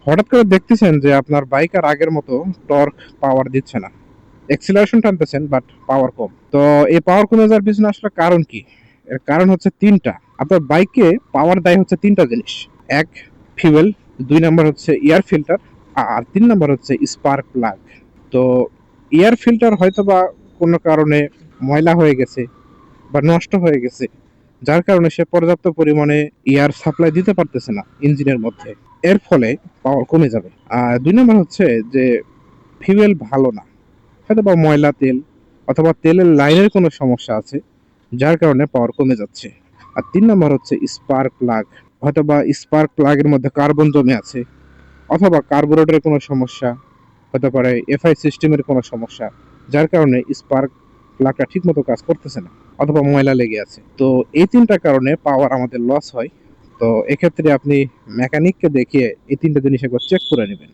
হঠাৎ করে দেখতেছেন যে আপনার বাইক আর আগের মতো টর্ক পাওয়ার দিচ্ছে না, এক্সিলারেশন টানতেছেন বাট পাওয়ার কম। তো এই পাওয়ার কমে যাওয়ার পিছনে আসলে কারণ কি? এর কারণ হচ্ছে তিনটা। আপনার বাইকে পাওয়ার দেয় হচ্ছে তিনটা জিনিস। এক, ফিউয়েল। দুই নাম্বার হচ্ছে এয়ার ফিল্টার। আর তিন নাম্বার হচ্ছে স্পার্ক প্লাগ। তো এয়ার ফিল্টার হয়তো বা কোনো কারণে ময়লা হয়ে গেছে বা নষ্ট হয়ে গেছে, যার কারণে সে পর্যাপ্ত পরিমাণে এয়ার সাপ্লাই দিতে পারতেছে না ইঞ্জিনের মধ্যে। এর ফলে পাওয়ার কমে যাবে। আর দুই নাম্বার হচ্ছে যে ফিউয়েল ভালো না, হয়তো বা ময়লা তেল অথবা তেলের লাইনের কোনো সমস্যা আছে, যার কারণে পাওয়ার কমে যাচ্ছে। আর তিন নাম্বার হচ্ছে স্পার্ক প্লাগ, হয়তো বা স্পার্ক প্লাগের মধ্যে কার্বন জমে আছে, অথবা কার্বোরেটরের কোনো সমস্যা হতে পারে, এফআই সিস্টেমের কোনো সমস্যা, যার কারণে স্পার্ক প্লাগটা ঠিক মতো কাজ করতেছে না, অথবা ময়লা লেগে আছে। তো এই তিনটা কারণে পাওয়ার আমাদের লস হয়। তো এক্ষেত্রে আপনি মেকানিককে দেখিয়ে এই তিনটা জিনিস একবার চেক করে নেবেন।